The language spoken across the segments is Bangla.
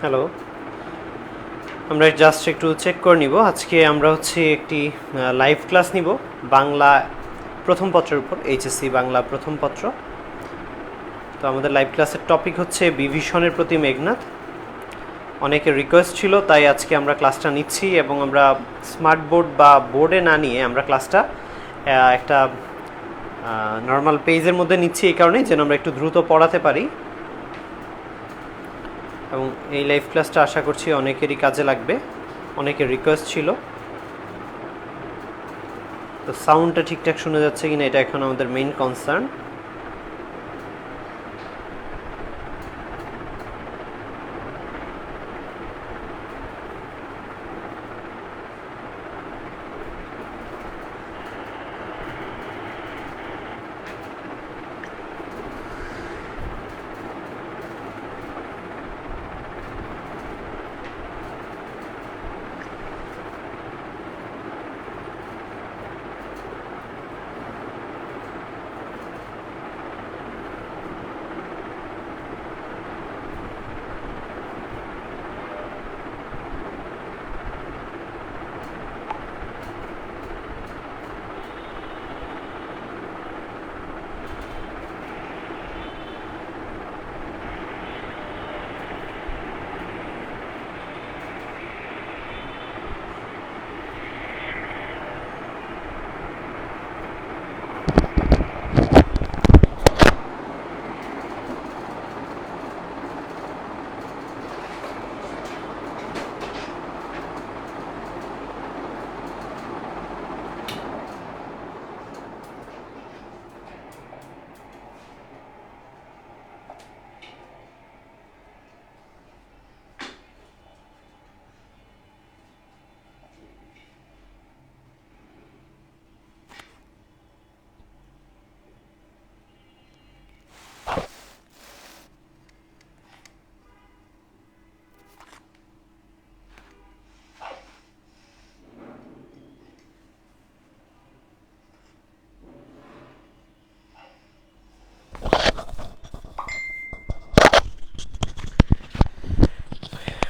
হ্যালো, আমরা জাস্ট একটু চেক করে নিব। আজকে আমরা একটি লাইভ ক্লাস নিব বাংলা প্রথম পত্রের উপর, এইচএসসি বাংলা প্রথম পত্র। তো আমাদের লাইভ ক্লাসের টপিক হচ্ছে বিভীষণের প্রতি মেঘনাদ। অনেকের রিকোয়েস্ট ছিল, তাই আজকে আমরা ক্লাসটা নিচ্ছি এবং আমরা স্মার্ট বোর্ড বা বোর্ডে না নিয়ে আমরা ক্লাসটা একটা নর্মাল পেজের মধ্যে নিচ্ছি, এই কারণে যেন আমরা একটু দ্রুত পড়াতে পারি। এবং এই লাইভ ক্লাসটা আশা করছি অনেকেরই কাজে লাগবে, অনেকের রিকোয়েস্ট ছিল। তো সাউন্ডটা ঠিকঠাক শোনা যাচ্ছে কিনা এটা এখন আমাদের মেইন কনসার্ন।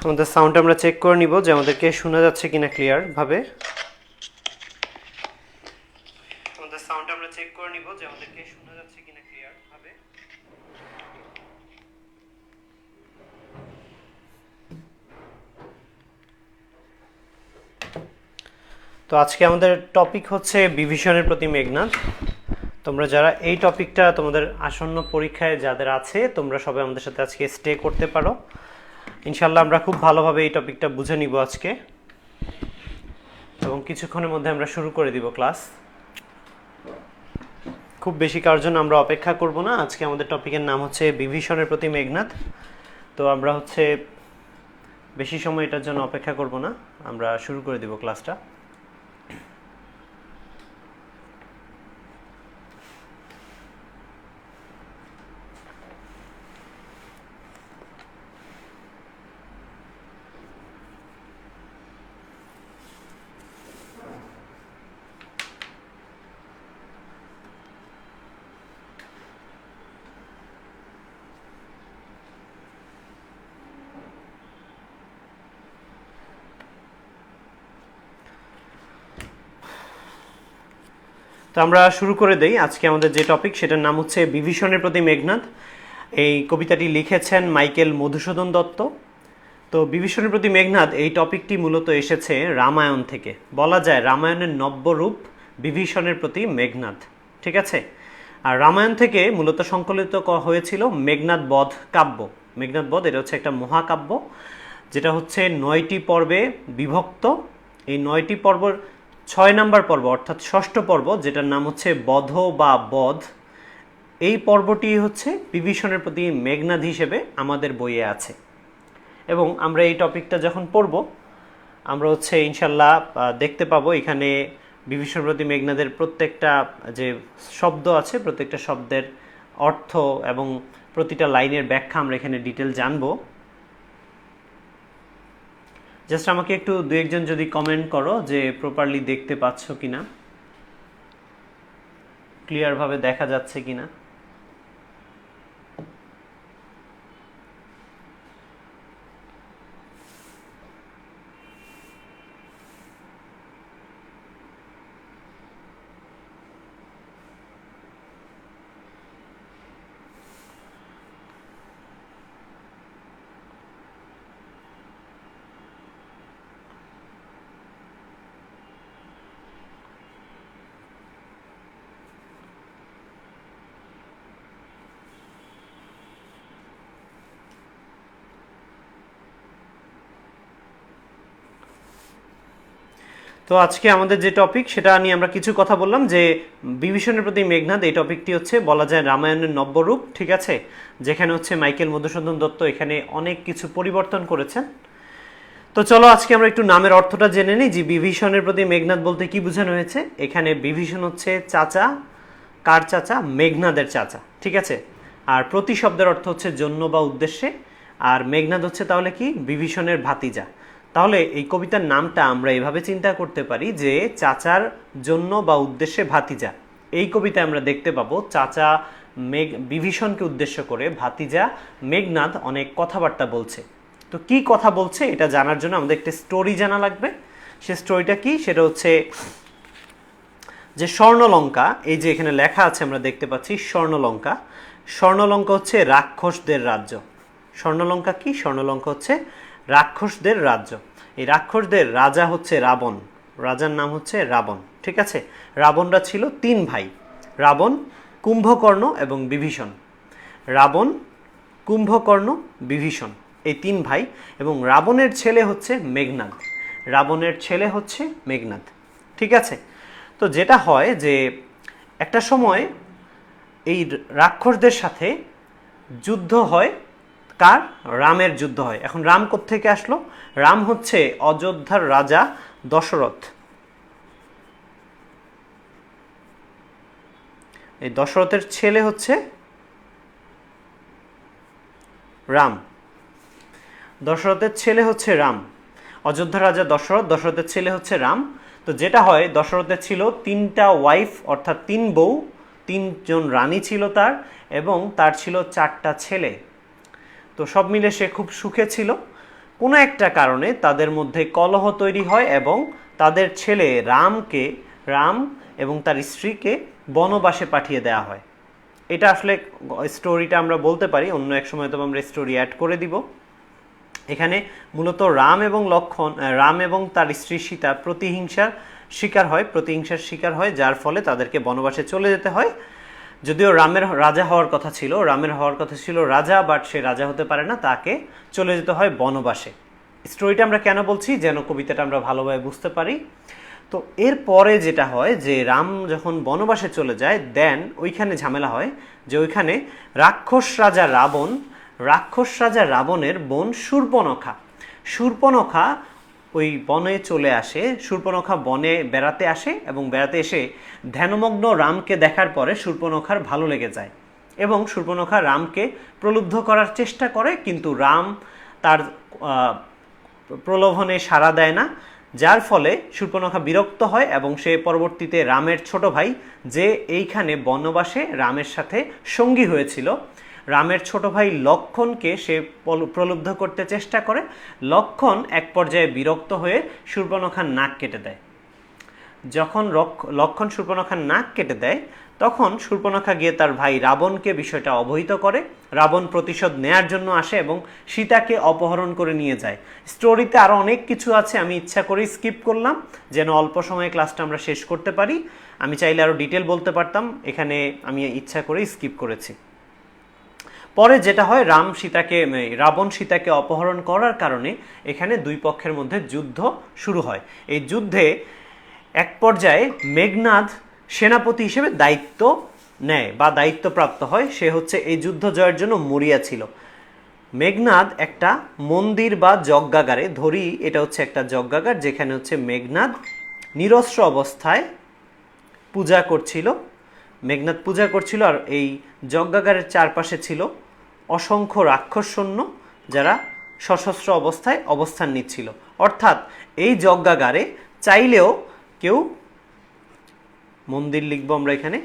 আমাদের সাউন্ড আমরা চেক করে নিব যে আমাদেরকে শোনা যাচ্ছে কিনা ক্লিয়ার ভাবে। আমাদের সাউন্ড আমরা চেক করে নিব যে আমাদেরকে শোনা যাচ্ছে কিনা ক্লিয়ার ভাবে। তো আজকে আমাদের টপিক হচ্ছে বিভীষণের প্রতি মেঘনাদ। তোমরা যারা এই টপিকটা তোমাদের আসন্ন পরীক্ষায় যাদের আছে, তোমরা সবাই আমাদের সাথে আজকে স্টে করতে পারো। ইনশাল্লাহ আমরা খুব ভালোভাবে এই টপিকটা বুঝে নিব আজকে, এবং কিছুক্ষণের মধ্যে আমরা শুরু করে দিব ক্লাস। খুব বেশি কার জন্য আমরা অপেক্ষা করব না। আজকে আমাদের টপিকের নাম হচ্ছে বিভীষণের প্রতি মেঘনাদ। তো আমরা বেশি সময় এটার জন্য অপেক্ষা করব না, আমরা শুরু করে দিব ক্লাসটা। তো আমরা শুরু করে দেই। আজকে আমাদের যে টপিক সেটার নাম হচ্ছে বিভীষণের প্রতি মেঘনাদ। এই কবিতাটি লিখেছেন মাইকেল মধুসূদন দত্ত। তো বিভীষণের প্রতি মেঘনাদ এই টপিকটি মূলত এসেছে রামায়ণ থেকে। বলা যায় রামায়ণের নব্যরূপ বিভীষণের প্রতি মেঘনাদ, ঠিক আছে। আর রামায়ণ থেকে মূলত সংকলিত হয়েছিল মেঘনাদ বধ কাব্য। মেঘনাদ বধ এটা হচ্ছে একটা মহাকাব্য, যেটা হচ্ছে 9টি পর্বে বিভক্ত। এই 9টি পর্বর 6 নম্বর পর্ব অর্থাৎ ষষ্ঠ পর্ব, যেটার নাম হচ্ছে বধ বা বধ, এই পর্বটি হচ্ছে বিভীষণের প্রতি মেঘনাদ হিসেবে আমাদের বইয়ে আছে। এবং আমরা এই টপিকটা যখন পড়ব, আমরা ইনশাল্লাহ দেখতে পাবো এখানে বিভীষণের প্রতি মেঘনাদের প্রত্যেকটা যে শব্দ আছে, প্রত্যেকটা শব্দের অর্থ এবং প্রতিটা লাইনের ব্যাখ্যা আমরা এখানে ডিটেল জানবো। জাস্ট আমাকে একটু দু একজন যদি কমেন্ট করো যে প্রপারলি দেখতে পাচ্ছ কিনা, ক্লিয়ার ভাবে দেখা যাচ্ছে কিনা। তো আজকে আমাদের যে টপিক সেটা নিয়ে আমরা কিছু কথা বললাম, যে বিভীষণের প্রতি মেঘনাদ, এই টপিকটি হচ্ছে বলা যায় রামায়ণের নব্যরূপ, ঠিক আছে, যেখানে হচ্ছে মাইকেল মধুসূদন দত্ত এখানে অনেক কিছু পরিবর্তন করেছেন। তো চলো আজকে আমরা একটু নামের অর্থটা জেনে নিই, যে বিভীষণের প্রতি মেঘনাদ বলতে কি বোঝানো হয়েছে। এখানে বিভীষণ হচ্ছে চাচা, কার চাচা? মেঘনাদের চাচা, ঠিক আছে। আর প্রতি শব্দের অর্থ হচ্ছে জন্য বা উদ্দেশ্যে, আর মেঘনাদ হচ্ছে তাহলে কি? বিভীষণের ভাতিজা। তাহলে এই কবিতার নামটা আমরা এভাবে চিন্তা করতে পারি যে চাচার জন্য বা উদ্দেশ্যে ভাতিজা। এই কবিতায় আমরা দেখতে পাবো চাচা বিভীষণকে উদ্দেশ্য করে ভাতিজা মেঘনাদ অনেক কথাবার্তা বলছে। তো কি কথা বলছে এটা জানার জন্য আমাদের একটা স্টোরি জানা লাগবে। সে স্টোরিটা কি? সেটা হচ্ছে যে স্বর্ণলঙ্কা, এই যে এখানে লেখা আছে আমরা দেখতে পাচ্ছি স্বর্ণলঙ্কা। স্বর্ণলঙ্কা হচ্ছে রাক্ষসদের রাজ্য। স্বর্ণলঙ্কা কি? স্বর্ণলঙ্কা হচ্ছে রাক্ষসদের রাজ্য। এই রাক্ষসদের রাজা হচ্ছে রাবণ, রাজার নাম হচ্ছে রাবণ, ঠিক আছে। রাবণরা ছিল 3 ভাই, রাবণ, কুম্ভকর্ণ এবং বিভীষণ। রাবণ, কুম্ভকর্ণ, বিভীষণ, এই 3 ভাই, এবং রাবণের ছেলে হচ্ছে মেঘনাদ। রাবণের ছেলে হচ্ছে মেঘনাদ, ঠিক আছে। তো যেটা হয় যে একটা সময় এই রাক্ষসদের সাথে যুদ্ধ হয়। কার? রামের যুদ্ধ হয়। এখন রাম কোত্থেকে আসলো? রাম হচ্ছে অযোধ্যার রাজা দশরথ। এই দশরথের ছেলে হচ্ছে রাম। দশরথের ছেলে হচ্ছে রাম। অযোধ্যার রাজা দশরথ, দশরথের ছেলে হচ্ছে রাম। তো যেটা হয়, দশরথের ছিল 3টা ওয়াইফ, অর্থাৎ 3 বউ, 3 জন রানী ছিল তার, এবং তার ছিল 4টা ছেলে। তো সব মিলে সে খুব সুখে ছিল। কোনো একটা কারণে তাদের মধ্যে কলহ তৈরি হয় এবং তাদের ছেলে রাম এবং তার স্ত্রীকে বনবাসে পাঠিয়ে দেওয়া হয়। এটা আসলে স্টোরিটা আমরা বলতে পারি, অন্য এক সময় তো আমরা স্টোরি অ্যাড করে দিব। এখানে মূলত রাম এবং তার স্ত্রী সীতা প্রতিহিংসার শিকার হয়, যার ফলে তাদেরকে বনবাসে চলে যেতে হয়। যদিও রামের রাজা হওয়ার কথা ছিল রাজা, বাট সে রাজা হতে পারে না, তাকে চলে যেতে হয় বনবাসে। স্টোরিটা আমরা কেন বলছি? যেন কবিতাটা আমরা ভালোভাবে বুঝতে পারি। তো এরপরে যেটা হয় যে রাম যখন বনবাসে চলে যায়, দেন ওইখানে ঝামেলা হয়, যে ওইখানে রাক্ষস রাজা রাবণের বোন শূর্পণখা ওই বনে চলে আসে। শূর্পণখা বনে বেড়াতে আসে, এবং বেড়াতে এসে ধ্যানমগ্ন রামকে দেখার পরে শূর্পণখার ভালো লেগে যায়, এবং শূর্পণখা রামকে প্রলুব্ধ করার চেষ্টা করে, কিন্তু রাম তার প্রলোভনে সাড়া দেয় না, যার ফলে শূর্পণখা বিরক্ত হয়, এবং সে পরবর্তীতে রামের ছোট ভাই, যে এইখানে বনবাসে রামের সাথে সঙ্গী হয়েছিল, রামের ছোট ভাই লক্ষণকে সে প্রলুব্ধ করতে চেষ্টা করে। লক্ষণ এক পর্যায়ে বিরক্ত হয়ে শূর্পণখার নাক কেটে দেয়। যখন লক্ষণ শূর্পণখার নাক কেটে দেয়, তখন শূর্পণখা গিয়ে তার ভাই রাবণকে বিষয়টা অবহিত করে। রাবণ প্রতিশোধ নেয়ার জন্য আসে এবং সীতাকে অপহরণ করে নিয়ে যায়। স্টোরিতে আরও অনেক কিছু আছে, আমি ইচ্ছা করেই স্কিপ করলাম যেন অল্প সময়ে ক্লাসটা আমরা শেষ করতে পারি। আমি চাইলে আরও ডিটেল বলতে পারতাম, এখানে আমি ইচ্ছা করেই স্কিপ করেছি। পরে যেটা হয়, রাবণ সীতাকে অপহরণ করার কারণে এখানে 2 পক্ষের মধ্যে যুদ্ধ শুরু হয়। এই যুদ্ধে এক পর্যায়ে মেঘনাদ সেনাপতি হিসেবে দায়িত্ব নেয় বা দায়িত্বপ্রাপ্ত হয়। সে হচ্ছে এই যুদ্ধ জয়ের জন্য মরিয়া ছিল। মেঘনাদ একটা মন্দির বা যজ্ঞাগারে, ধরি এটা হচ্ছে একটা যজ্ঞাগার, যেখানে হচ্ছে মেঘনাদ নিরস্ত্র অবস্থায় পূজা করছিল। আর এই যজ্ঞাগারের চারপাশে ছিল অসংখ্য রাক্ষস সৈন্য, যারা সশস্ত্র অবস্থায় অবস্থান নিচ্ছিল। অর্থাৎ এই যজ্ঞাগারে চাইলেও কেউ, মন্দির লিখব আমরা এখানে,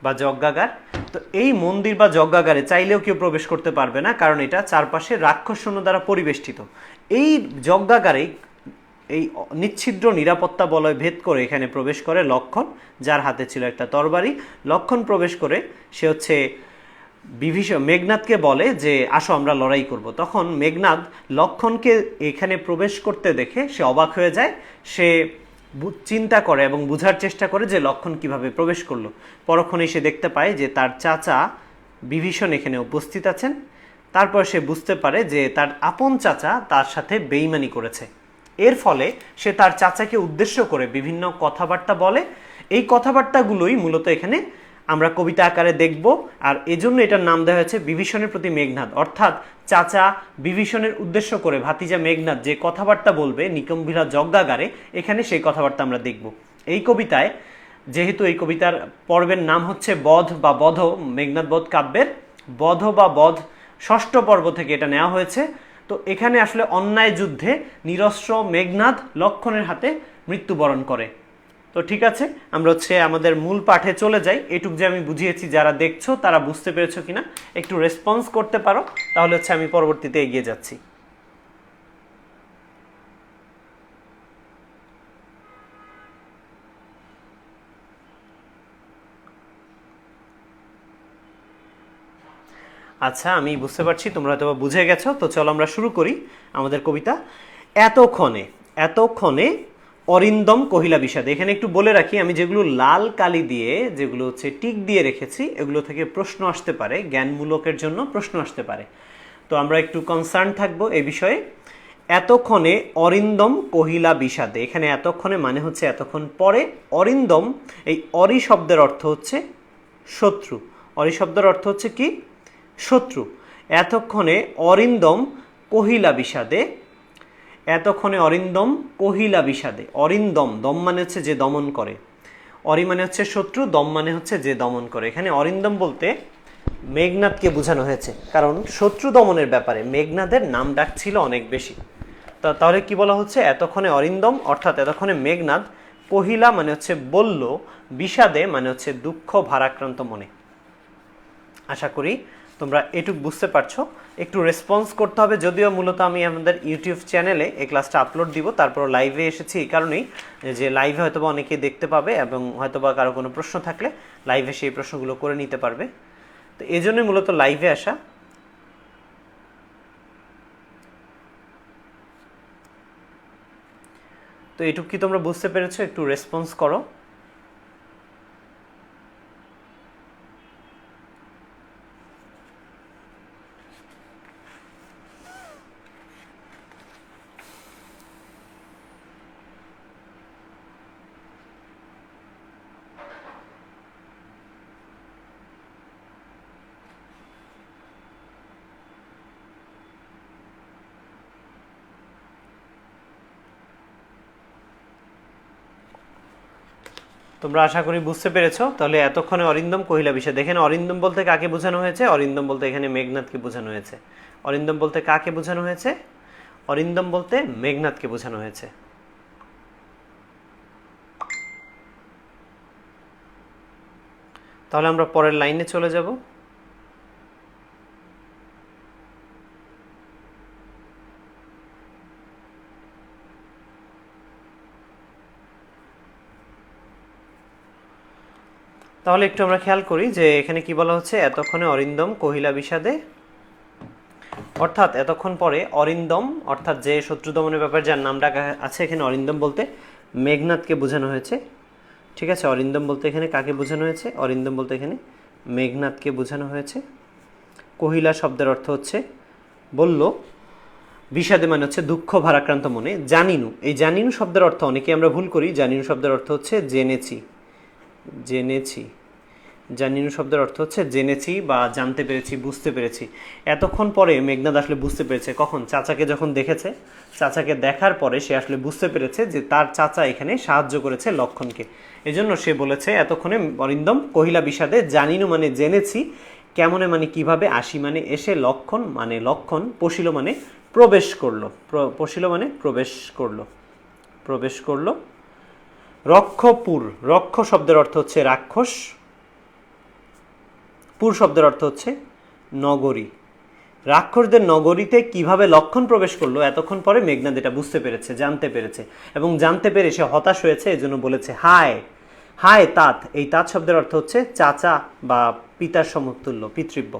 বা যজ্ঞাগার, তো এই মন্দির বা যজ্ঞাগারে চাইলেও কেউ প্রবেশ করতে পারবে না, কারণ এটা চারপাশে রাক্ষস সৈন্য দ্বারা পরিবেষ্টিত। এই যজ্ঞাগারে এই নিচ্ছিদ্র নিরাপত্তা বলয় ভেদ করে এখানে প্রবেশ করে লক্ষণ, যার হাতে ছিল একটা তরবারি। লক্ষণ প্রবেশ করে সে হচ্ছে মেঘনাদকে বলে যে আসো আমরা লড়াই করব। তখন মেঘনাদ লক্ষণকে এখানে প্রবেশ করতে দেখে সে অবাক হয়ে যায়। সে চিন্তা করে এবং বোঝার চেষ্টা করে যে লক্ষণ কিভাবে প্রবেশ করলো। পরক্ষণেই সে দেখতে পায় যে তার চাচা বিভীষণ এখানে উপস্থিত আছেন। তারপর সে বুঝতে পারে যে তার আপন চাচা তার সাথে বেইমানি করেছে। এর ফলে সে তার চাচাকে উদ্দেশ্য করে বিভিন্ন কথাবার্তা বলে। এই কথাবার্তাগুলোই মূলত এখানে আমরা কবিতা আকারে দেখব, আর এজন্য এটার নাম দেওয়া হয়েছে বিভীষণের প্রতি মেঘনাদ। অর্থাৎ চাচা বিভীষণের উদ্দেশ্য করে ভাতিজা মেঘনাদ যে কথাবার্তা বলবে নিকুম্ভিলা যজ্ঞাগারে, এখানে সেই কথাবার্তা আমরা দেখব। এই কবিতায়, যেহেতু এই কবিতার পর্বের নাম হচ্ছে বধ বা বধ, মেঘনাদ বধ কাব্যের বধ বা বধ ষষ্ঠ পর্ব থেকে এটা নেওয়া হয়েছে। তো এখানে আসলে অন্যায় যুদ্ধে নিরস্ত্র মেঘনাদ লক্ষণের হাতে মৃত্যুবরণ করে। তো ঠিক আছে, আমরা আমাদের মূল পাঠে চলে যাই। এটুক যে আমি বুঝিয়েছি, যারা দেখছো তারা বুঝতে পেরেছো কিনা একটু রেসপন্স করতে পারো, তাহলে আমি পরবর্তীতে এগিয়ে যাচ্ছি। আচ্ছা, আমি বুঝতে পারছি তোমরা হয়তো বুঝে গেছো। তো চলো আমরা শুরু করি আমাদের কবিতা। এতক্ষণে অরিন্দম কহিলা বিষাদে। এখানে একটু বলে রাখি, আমি যেগুলো লাল কালি দিয়ে, যেগুলো টিক দিয়ে রেখেছি, এগুলো থেকে প্রশ্ন আসতে পারে, জ্ঞানমূলকের জন্য প্রশ্ন আসতে পারে। তো আমরা একটু কনসার্ন থাকবো এই বিষয়ে। এতক্ষণে অরিন্দম কহিলা বিষাদে, এখানে এতক্ষণে মানে হচ্ছে এতক্ষণ পরে। অরিন্দম, এই অরি শব্দের অর্থ হচ্ছে শত্রু। অরি শব্দের অর্থ হচ্ছে কি? শত্রু। এতক্ষণে অরিন্দম কহিলা বিষাদে, এতক্ষণে অরিন্দম কহিলা বিষাদে। অরিন্দম, দম মানে হচ্ছে যে দমন করে, অরি মানে হচ্ছে শত্রু, দম মানে হচ্ছে যে দমন করে। এখানে অরিন্দম বলতে মেঘনাদকে বোঝানো হয়েছে, কারণ শত্রু দমনের ব্যাপারে মেঘনাদের নাম ডাক ছিল অনেক বেশি। তাহলে কি বলা হচ্ছে? এতক্ষণে অরিন্দম অর্থাৎ এতক্ষণে মেঘনাদ, কহিলা মানে হচ্ছে বলল, বিষাদে মানে হচ্ছে দুঃখ ভারাক্রান্ত মনে। আশা করি তোমরা এটুক বুঝতে পারছো। একটু রেসপন্স করতে হবে, যদিও মূলত আমি আমাদের ইউটিউব চ্যানেলে এই ক্লাসটা আপলোড দিব, তারপর লাইভে এসেছি এই কারণেই যে লাইভে হয়তোবা অনেকে দেখতে পাবে এবং হয়তোবা কারো কোনো প্রশ্ন থাকলে লাইভে সেই প্রশ্নগুলো করে নিতে পারবে। তো এই জন্যই মূলত লাইভে আসা। তো এটুক কি তোমরা বুঝতে পেরেছো? একটু রেসপন্স করো। তোমরা আশা করি বুঝতে পেরেছো। তাহলে এতক্ষণে অরিন্দম কহিলা বিষাদে, দেখেন অরিন্দম বলতে কাকে বোঝানো হয়েছে? অরিন্দম বলতে এখানে মেঘনাদকে বোঝানো হয়েছে। অরিন্দম বলতে কাকে বোঝানো হয়েছে? অরিন্দম বলতে মেঘনাদকে বোঝানো হয়েছে। তাহলে আমরা পরের লাইনে চলে যাব। তাহলে একটু আমরা খেয়াল করি যে এখানে কি বলা হচ্ছে? এতক্ষণে অরিন্দম কহিলা বিষাদে, অর্থাৎ এতক্ষণ পরে অরিন্দম অর্থাৎ যে শত্রু দমনের ব্যাপারে যার নাম ডাকা আছে, এখানে অরিন্দম বলতে মেঘনাদকে বোঝানো হয়েছে। ঠিক আছে, অরিন্দম বলতে এখানে কাকে বোঝানো হয়েছে? অরিন্দম বলতে এখানে মেঘনাদকে বোঝানো হয়েছে। কহিলা শব্দের অর্থ হচ্ছে বলল, বিষাদে মানে হচ্ছে দুঃখ ভারাক্রান্ত মনে। জানিনু, এই জানিনু শব্দের অর্থ অনেকে আমরা ভুল করি। জানিনু শব্দের অর্থ হচ্ছে জেনেছি, জেনেছি। জানিনু শব্দের অর্থ হচ্ছে জেনেছি বা জানতে পেরেছি, বুঝতে পেরেছি। এতক্ষণ পরে মেঘনাদ আসলে বুঝতে পেরেছে, কখন? চাচাকে যখন দেখেছে। চাচাকে দেখার পরে সে আসলে বুঝতে পেরেছে যে তার চাচা এখানে সাহায্য করেছে লক্ষণকে। এজন্য সে বলেছে এতক্ষণে অরিন্দম কহিলা বিষাদে, জানিনু মানে জেনেছি, কেমনে মানে কিভাবে, আসি মানে এসে, লক্ষণ মানে লক্ষণ, পশিল মানে প্রবেশ করলো, পশিল মানে প্রবেশ করলো, প্রবেশ করলো। রক্ষপুর, রক্ষ শব্দের অর্থ হচ্ছে রাক্ষস, পুর শব্দের অর্থ হচ্ছে নগরী। রাক্ষসদের নগরীতে কিভাবে লক্ষণ প্রবেশ করলো এতক্ষণ পরে মেঘনাদ এটা বুঝতে পেরেছে, জানতে পেরেছে, এবং জানতে পেরে সে হতাশ হয়েছে। এজন্য বলেছে হায়, হায় তাত। এই তাত শব্দের অর্থ হচ্ছে চাচা বা পিতার সমতুল্য, পিতৃব্য।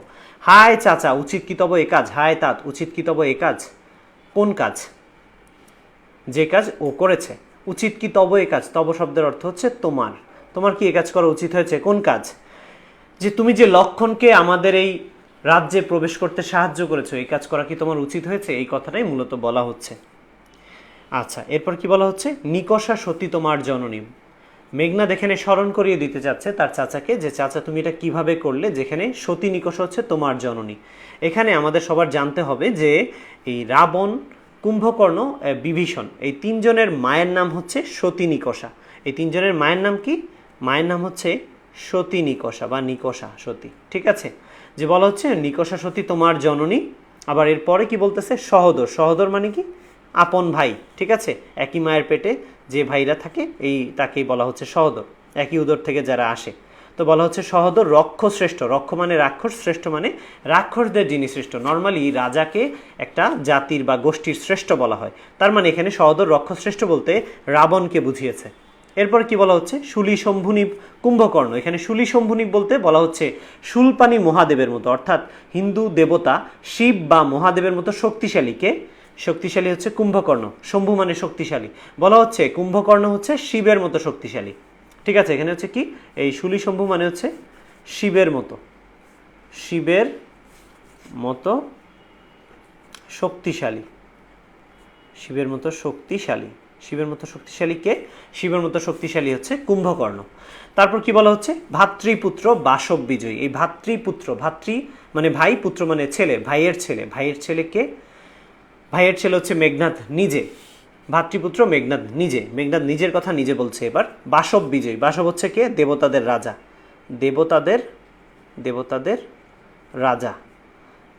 হায় চাচা, উচিত কি তব এ কাজ। হায় তাত, উচিত কি তব এ কাজ। কোন কাজ? যে কাজ ও করেছে। উচিত কি তব এ কাজ, তব শব্দের অর্থ হচ্ছে তোমার। তোমার কি এ কাজ করা উচিত হয়েছে? কোন কাজ? যে তুমি যে লক্ষণকে আমাদের এই রাজ্যে প্রবেশ করতে সাহায্য করেছো, এই কাজ করা কি তোমার উচিত হয়েছে? এই কথাটাই মূলত বলা হচ্ছে। আচ্ছা, এরপর কি বলা হচ্ছে, নিকষা সতী তোমার জননী। মেঘনাদ এখানে স্মরণ করিয়ে দিতে চাচ্ছে তার চাচাকে, যে চাচা তুমি এটা কিভাবে করলে, যেখানে সতী নিকষা হচ্ছে তোমার জননী। এখানে আমাদের সবার জানতে হবে যে এই রাবণ, কুম্ভকর্ণ, বিভীষণ, এই তিনজনের মায়ের নাম হচ্ছে সতী নিকষা। এই তিনজনের মায়ের নাম কি? মায়ের নাম হচ্ছে সতী নিকষা বা নিকষা সতী। ঠিক আছে, যে বলা হচ্ছে নিকষা সতী তোমার জননী। আবার এরপরে কি বলতেছে, সহোদর। সহোদর মানে কি? আপন ভাই। ঠিক আছে, একই মায়ের পেটে যে ভাইরা থাকে এই তাকেই বলা হচ্ছে সহোদর, একই উদর থেকে যারা আসে। তো বলা হচ্ছে সহোদর রক্ষ শ্রেষ্ঠ। রক্ষ মানে রাক্ষস, শ্রেষ্ঠ মানে রাক্ষসদের যিনি শ্রেষ্ঠ। নর্মালি রাজাকে একটা জাতির বা গোষ্ঠীর শ্রেষ্ঠ বলা হয়, তার মানে এখানে সহোদর রক্ষ শ্রেষ্ঠ বলতে রাবণকে বুঝিয়েছে। এরপর কি বলা হচ্ছে, শুলি শম্ভুনিপ কুম্ভকর্ণ। এখানে শুলি শম্ভুনিপ বলতে বলা হচ্ছে শুলপানি মহাদেবের মতো, অর্থাৎ হিন্দু দেবতা শিব বা মহাদেবের মতো শক্তিশালীকে, শক্তিশালী হচ্ছে কুম্ভকর্ণ। শম্ভু মানে শক্তিশালী, বলা হচ্ছে কুম্ভকর্ণ হচ্ছে শিবের মতো শক্তিশালী। ঠিক আছে, এখানে হচ্ছে কি, এই শুলি শম্ভু মানে হচ্ছে শিবের মতো, শিবের মতো শক্তিশালী, শিবের মতো শক্তিশালী। শিবের মতো শক্তিশালী কে? শিবের মতো শক্তিশালী হচ্ছে কুম্ভকর্ণ। তারপর কি বলা হচ্ছে, ভাতৃপুত্র বাসব বিজয়ী। এই ভাতৃপুত্র, ভাতৃ মানে ভাই, পুত্র মানে ছেলে, ভাইয়ের ছেলে। ভাইয়ের ছেলে কে? ভাইয়ের ছেলে হচ্ছে মেঘনাদ নিজে। ভাতৃপুত্র মেঘনাদ নিজে, মেঘনাদ নিজের কথা নিজে বলছে। এবার বাসব বিজয়ী। বাসব হচ্ছে কে? দেবতাদের রাজা, দেবতাদের দেবতাদের রাজা।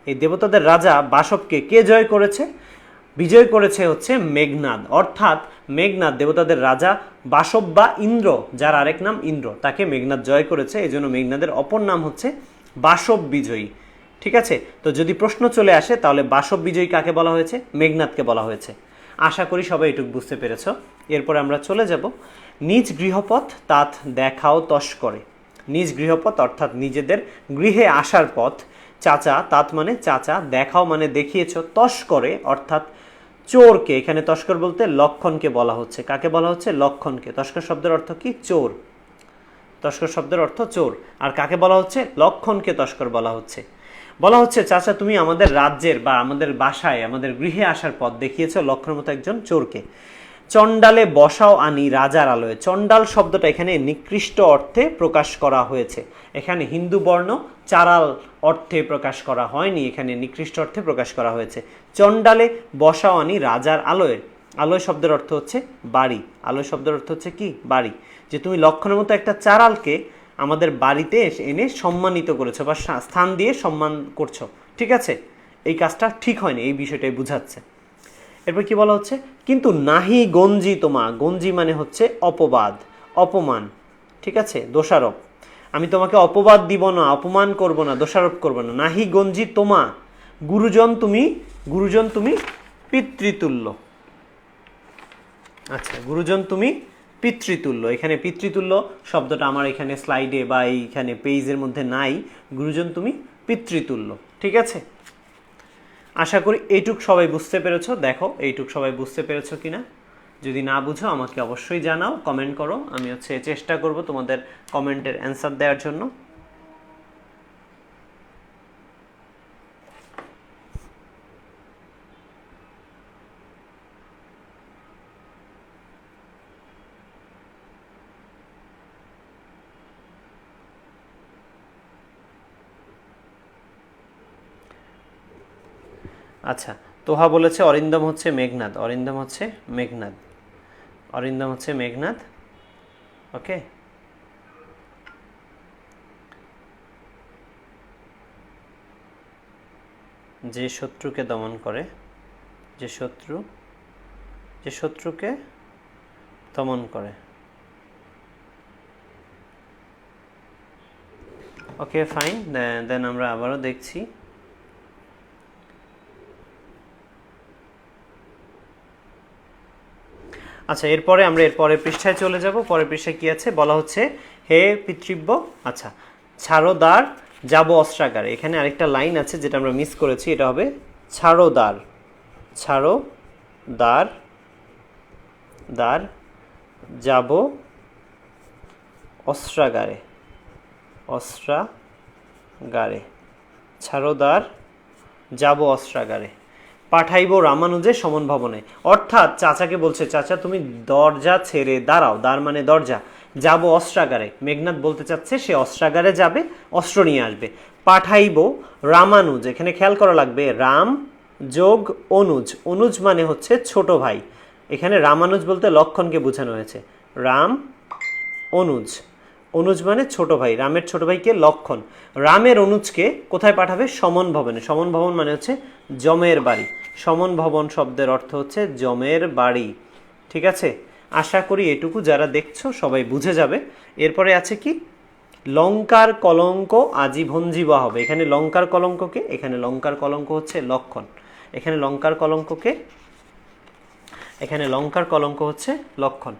এই দেবতাদের রাজা বাসবকে কে জয় করেছে? বিজয় করেছে হচ্ছে মেঘনাদ। অর্থাৎ মেঘনাদ দেবতাদের রাজা বাসব বা ইন্দ্র, যার আরেক নাম ইন্দ্র, তাকে মেঘনাদ জয় করেছে। এই জন্য মেঘনাদের অপর নাম হচ্ছে বাসব বিজয়ী। ঠিক আছে, তো যদি প্রশ্ন চলে আসে তাহলে বাসব বিজয়ী কাকে বলা হয়েছে? মেঘনাদকে বলা হয়েছে। আশা করি সবাই এটুকু বুঝতে পেরেছ। এরপর আমরা চলে যাব, নিজ গৃহপথ তাত দেখাও তস্করে। নিজ গৃহপথ অর্থাৎ নিজেদের গৃহে আসার পথ, চাচা, তাত মানে চাচা, দেখাও মানে দেখিয়েছ, তস্করে অর্থাৎ চোরকে। এখানে তস্কর বলতে লক্ষণকে বলা হচ্ছে। কাকে বলা হচ্ছে? লক্ষণকে। তস্কর শব্দের অর্থ কি? চোর। তস্কর শব্দের অর্থ চোর। আর কাকে বলা হচ্ছে? লক্ষণকে তস্কর বলা হচ্ছে। বলা হচ্ছে চাচা তুমি আমাদের রাজ্যের বা আমাদের বাসায়, আমাদের গৃহে আসার পথ দেখিয়েছ লক্ষণের মতো একজন চোরকে। চণ্ডালে বসাও আনি রাজার আলোয়। চণ্ডাল শব্দটা এখানে নিকৃষ্ট অর্থে প্রকাশ করা হয়েছে। এখানে হিন্দু বর্ণ চারাল অর্থে প্রকাশ করা হয়নি, এখানে নিকৃষ্ট অর্থে প্রকাশ করা হয়েছে। চণ্ডালে বসাও আনি রাজার আলোয়। আলোয় শব্দের অর্থ হচ্ছে বাড়ি। আলোয় শব্দের অর্থ হচ্ছে কি? বাড়ি। যে তুমি লক্ষণের মতো একটা চারালকে আমাদের বাড়িতে এনে সম্মানিত করেছো বা স্থান দিয়ে সম্মান করছো। ঠিক আছে, এই কাজটা ঠিক হয়নি, এই বিষয়টাই বুঝাচ্ছে। এরপর কি বলা হচ্ছে, কিন্তু নাহি গঞ্জি তোমা। গঞ্জি মানে হচ্ছে অপবাদ, অপমান। ঠিক আছে, দোষারোপ। আমি তোমাকে অপবাদ দিব না, অপমান করব না, দোষারোপ করব না। নাহি গঞ্জি তোমা, গুরুজন তুমি, গুরুজন তুমি পিতৃতুল্য। আচ্ছা, গুরুজন তুমি পিতৃতুল্য। এখানে পিতৃতুল্য শব্দটা আমার এখানে স্লাইডে বা এইখানে পেজের মধ্যে নাই। গুরুজন তুমি পিতৃতুল্য। ঠিক আছে, আশা করি এইটুক সবাই বুঝতে পেরেছো। দেখো এইটুক সবাই বুঝতে পেরেছো কিনা। যদি না বুঝো আমাকে অবশ্যই জানাও, কমেন্ট করো। আমি চেষ্টা করব তোমাদের কমেন্টের অ্যান্সার দেওয়ার জন্য। আচ্ছা, তোহা বলেছে অরিন্দম হচ্ছে মেঘনাদ। অরিন্দম হচ্ছে মেঘনাদ। অরিন্দম হচ্ছে মেঘনাদ। ওকে, যে শত্রুকে দমন করে, যে শত্রুকে দমন করে। ওকে ফাইন, দেন আমরা আবারও দেখছি। আচ্ছা, এরপরে আমরা পরের পৃষ্ঠায় চলে যাব। পরের পৃষ্ঠায় কি আছে বলা হচ্ছে, হে পিতৃব্য। আচ্ছা, ছাড়ো দ্বার যাব অস্ত্রাগারে। এখানে আরেকটা লাইন আছে যেটা আমরা মিস করেছি, এটা হবে ছাড়ো দ্বার, ছাড়ো দ্বার, দ্বার যাব অস্ত্রাগারে, অস্ত্রাগারে। ছাড়ো দ্বার যাব অস্ত্রাগারে। পাঠাইব রামানুজে সমন ভবনে। অর্থাৎ চাচাকে বলছে, চাচা তুমি দরজা ছেড়ে দাঁড়াও, দ্বার মানে দরজা, যাব অস্ত্রাগারে। মেঘনাদ বলতে চাচ্ছে সে অস্ত্রাগারে যাবে, অস্ত্র নিয়ে আসবে। পাঠাইব রামানুজ, এখানে খেয়াল করা লাগবে, রাম যোগ অনুজ, অনুজ মানে হচ্ছে ছোট ভাই, এখানে রামানুজ বলতে লক্ষণকে বোঝানো হয়েছে। রাম অনুজ, অনুজ মানে ছোট ভাই, রামের ছোট ভাইকে লক্ষণ। রামের অনুজকে কোথায় পাঠাবে? সমন ভবনে। সমন ভবন মানে হচ্ছে জমের বাড়ি। সমন ভবন শব্দের অর্থ হচ্ছে জমের বাড়ি। ঠিক আছে, আশা করি এটুকু যারা দেখছো সবাই বুঝে যাবে। এরপরে আছে কি? লঙ্কার কলঙ্ক আজি ভঞ্জিব হবে। এখানে লঙ্কার কলঙ্ককে, এখানে লঙ্কার কলঙ্ক হচ্ছে লক্ষণ, এখানে লঙ্কার কলঙ্ককে, এখানে লঙ্কার কলঙ্ক হচ্ছে লক্ষণ।